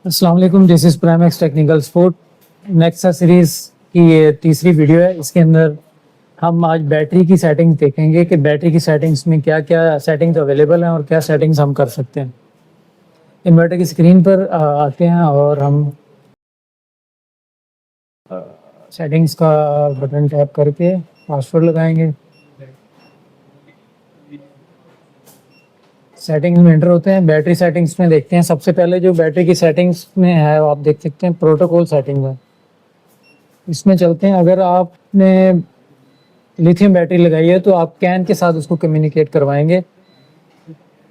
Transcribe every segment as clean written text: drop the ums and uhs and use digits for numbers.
अस्सलाम वालेकुम, this is Primex technical support. Nexa series की ये तीसरी वीडियो है। इसके अंदर हम आज बैटरी की सेटिंग्स देखेंगे कि बैटरी की सेटिंग्स में क्या क्या सेटिंग्स अवेलेबल हैं और क्या सेटिंग्स हम कर सकते हैं। इन्वर्टर की स्क्रीन पर आते हैं और हम सेटिंग्स का बटन टैप करके पासवर्ड लगाएंगे। सेटिंग्स में एंटर होते हैं, बैटरी सेटिंग्स में देखते हैं। सबसे पहले जो बैटरी की सेटिंग्स में है वो आप देख सकते हैं प्रोटोकॉल सेटिंग है। इसमें चलते हैं। अगर आपने लिथियम बैटरी लगाई है तो आप कैन के साथ उसको कम्युनिकेट करवाएंगे।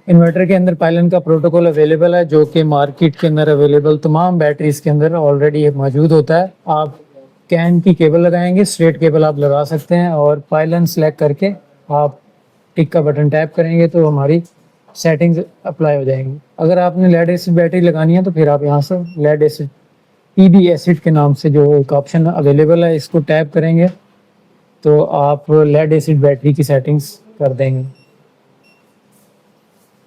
इन्वर्टर के अंदर पायलन का प्रोटोकॉल अवेलेबल है जो कि मार्केट के अंदर अवेलेबल तमाम बैटरीज के अंदर ऑलरेडी मौजूद होता है। आप कैन की केबल लगाएंगे, स्ट्रेट केबल आप लगा सकते हैं और पायलन सेलेक्ट करके आप टिक का बटन टैप करेंगे तो हमारी सेटिंग्स अप्लाई हो जाएंगी। अगर आपने लेड एसिड बैटरी लगानी है तो फिर आप यहाँ से लेड एसिड पीबी एसिड के नाम से जो एक ऑप्शन अवेलेबल है इसको टैप करेंगे तो आप लेड एसिड बैटरी की सेटिंग्स कर देंगे।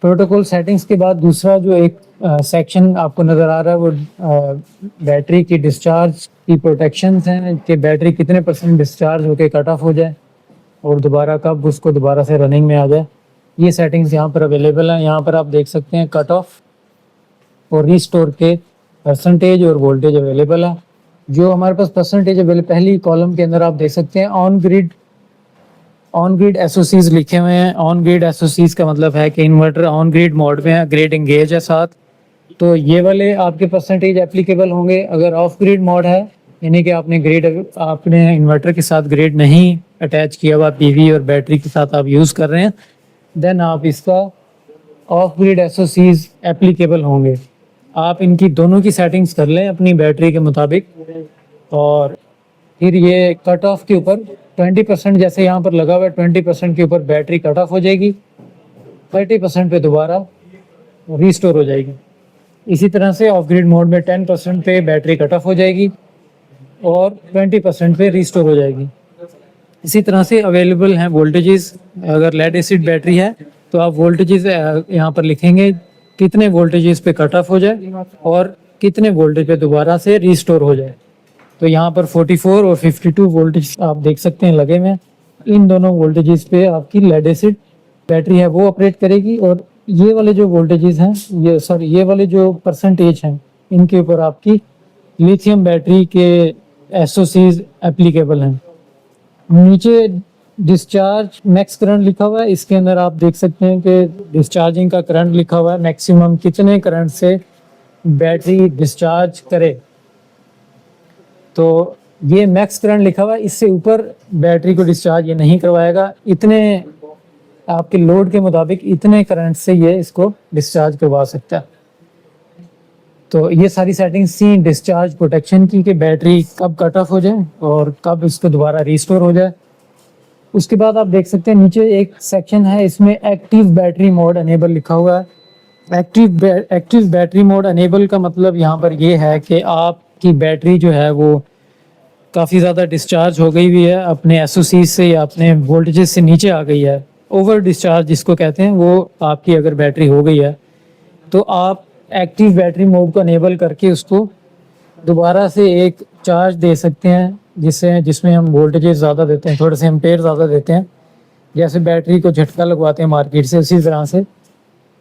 प्रोटोकॉल सेटिंग्स के बाद दूसरा जो एक सेक्शन आपको नज़र आ रहा है वो बैटरी की डिस्चार्ज की प्रोटेक्शंस हैं कि बैटरी कितने % डिस्चार्ज होकर कट ऑफ हो जाए और दोबारा कब उसको दोबारा से रनिंग में आ जाए। ये सेटिंग्स यहाँ पर अवेलेबल हैं। यहाँ पर आप देख सकते हैं कट ऑफ और रीस्टोर के परसेंटेज और वोल्टेज अवेलेबल है। जो हमारे पास परसेंटेज अवेलेबल पहली कॉलम के अंदर आप देख सकते हैं ऑन ग्रिड एसओसीज लिखे हुए हैं। ऑन ग्रिड एसओसीज का मतलब है कि इन्वर्टर ऑन ग्रिड मोड में है, ग्रिड एंगेज है साथ, तो ये वाले आपके परसेंटेज एप्लीकेबल होंगे। अगर ऑफ ग्रिड मोड है यानी कि आपने इन्वर्टर के साथ ग्रिड नहीं अटैच किया हुआ, पीवी और बैटरी के साथ आप यूज़ कर रहे हैं, देन आप इसका ऑफ ग्रिड एसओसीज एप्लीकेबल होंगे। आप इनकी दोनों की सेटिंग्स कर लें अपनी बैटरी के मुताबिक और फिर ये कट ऑफ के ऊपर 20% जैसे यहाँ पर लगा हुआ है 20% के ऊपर बैटरी कट ऑफ हो जाएगी, 30% पे दोबारा रीस्टोर हो जाएगी। इसी तरह से ऑफ ग्रिड मोड में 10% पे बैटरी कट ऑफ हो जाएगी और 20% पे रीस्टोर हो जाएगी। इसी तरह से अवेलेबल हैं वोल्टेजेस। अगर लेड एसिड बैटरी है तो आप वोल्टेजेस यहाँ पर लिखेंगे कितने वोल्टेजेस पे कट ऑफ हो जाए और कितने वोल्टेज पे दोबारा से रीस्टोर हो जाए। तो यहाँ पर 44 और 52 वोल्टेज आप देख सकते हैं लगे हुए। इन दोनों वोल्टेजेस पे आपकी लेड एसिड बैटरी है वो ऑपरेट करेगी और ये वाले जो वोल्टेजेस हैं ये वाले जो परसेंटेज हैं इनके ऊपर आपकी लिथियम बैटरी के एसओसीज एप्लीकेबल हैं। नीचे डिस्चार्ज मैक्स करंट लिखा हुआ है, इसके अंदर आप देख सकते हैं कि डिस्चार्जिंग का करंट लिखा हुआ है, मैक्सिमम कितने करंट से बैटरी डिस्चार्ज करे। तो ये मैक्स करंट लिखा हुआ है, इससे ऊपर बैटरी को डिस्चार्ज ये नहीं करवाएगा। इतने आपके लोड के मुताबिक इतने करंट से ये इसको डिस्चार्ज करवा सकता है। तो ये सारी सेटिंग्स थी डिस्चार्ज प्रोटेक्शन की कि बैटरी कब कट ऑफ हो जाए और कब इसको दोबारा रीस्टोर हो जाए। उसके बाद आप देख सकते हैं नीचे एक सेक्शन है, इसमें एक्टिव बैटरी मोड अनेबल लिखा हुआ है। एक्टिव बैटरी मोड अनेबल का मतलब यहाँ पर ये है कि आपकी बैटरी जो है वो काफ़ी ज़्यादा डिस्चार्ज हो गई हुई है, अपने एसओसी से या अपने वोल्टेजेस से नीचे आ गई है, ओवर डिस्चार्ज जिसको कहते हैं, वो आपकी अगर बैटरी हो गई है तो आप एक्टिव बैटरी मोड को अनेबल करके उसको दोबारा से एक चार्ज दे सकते हैं जिसमें हम वोल्टेजेस ज़्यादा देते हैं, थोड़े से एम्पेयर ज़्यादा देते हैं। जैसे बैटरी को झटका लगवाते हैं मार्केट से, उसी तरह से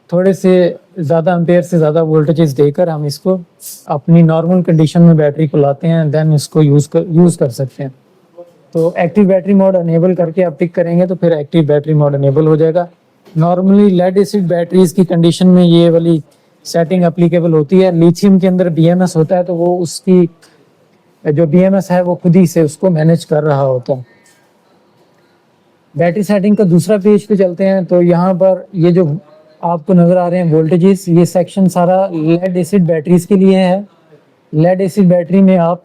थोड़े से ज़्यादा एम्पेयर से ज़्यादा वोल्टेजेस देकर हम इसको अपनी नॉर्मल कंडीशन में बैटरी को लाते हैं, देन इसको यूज़ कर सकते हैं। तो एक्टिव बैटरी मोड अनेबल करके आप टिक करेंगे तो फिर एक्टिव बैटरी मोड अनेबल हो जाएगा। नॉर्मली लेड एसिड बैटरीज की कंडीशन में ये वाली सेटिंग एप्लीकेबल होती है। लिथियम के अंदर बीएमएस होता है तो वो उसकी जो बीएमएस है वो खुद ही से उसको मैनेज कर रहा होता है। बैटरी सेटिंग का दूसरा पेज पे चलते हैं। तो यहाँ पर ये जो आपको नज़र आ रहे हैं वोल्टेजेस, ये सेक्शन सारा लेड एसिड बैटरीज के लिए है। लेड एसिड बैटरी में आप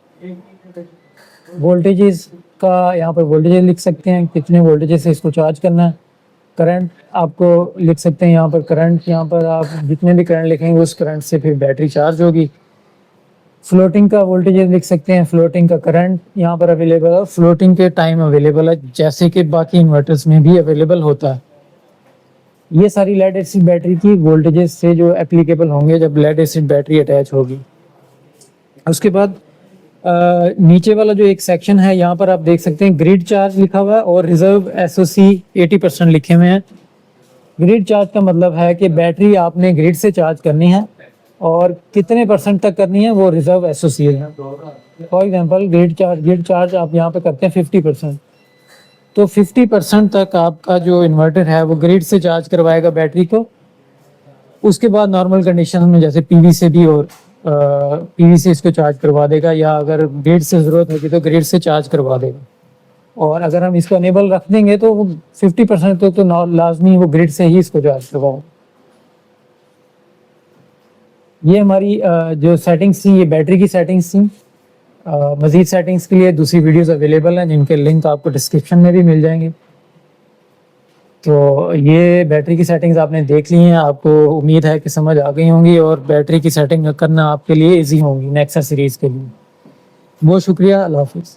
वोल्टेजेस का यहाँ पर वोल्टेज लिख सकते हैं, कितने वोल्टेज से इसको चार्ज करना है। करंट आपको लिख सकते हैं यहाँ पर करंट, यहाँ पर आप जितने भी करंट लिखेंगे उस करंट से फिर बैटरी चार्ज होगी। फ्लोटिंग का वोल्टेज लिख सकते हैं, फ्लोटिंग का करंट यहाँ पर अवेलेबल है, फ्लोटिंग के टाइम अवेलेबल है जैसे कि बाकी इन्वर्टर्स में भी अवेलेबल होता है। ये सारी लेड एसिड बैटरी की वोल्टेजेस से जो एप्लीकेबल होंगे जब लेड एसिड बैटरी अटैच होगी। उसके बाद नीचे वाला जो एक सेक्शन है यहाँ पर आप देख सकते हैं ग्रिड चार्ज लिखा हुआ है और रिजर्व एसओसी 80% लिखे हुए हैं। ग्रिड चार्ज का मतलब है कि बैटरी आपने ग्रिड से चार्ज करनी है और कितने परसेंट तक करनी है वो रिजर्व एसओसी है। फॉर एग्जांपल ग्रिड चार्ज आप यहाँ पे करते हैं 50%, तो 50% तक आपका जो इन्वर्टर है वो ग्रिड से चार्ज करवाएगा बैटरी को। उसके बाद नॉर्मल कंडीशन में जैसे पीवी से भी और पीवी से इसको चार्ज करवा देगा, या अगर ग्रिड से ज़रूरत होगी तो ग्रिड से चार्ज करवा देगा। और अगर हम इसको अनेबल रख देंगे तो 50% तो लाजमी वो ग्रिड से ही इसको चार्ज करवाओ। ये हमारी जो सेटिंग्स थी, ये बैटरी की सेटिंग्स थी। मज़ीद सेटिंग्स के लिए दूसरी वीडियोस अवेलेबल हैं जिनके लिंक आपको डिस्क्रिप्शन में भी मिल जाएंगे। तो ये बैटरी की सेटिंग्स आपने देख ली हैं, आपको उम्मीद है कि समझ आ गई होंगी और बैटरी की सेटिंग करना आपके लिए इजी होगी नेक्सा सीरीज़ के लिए। बहुत शुक्रिया, अल्लाह हाफिज़।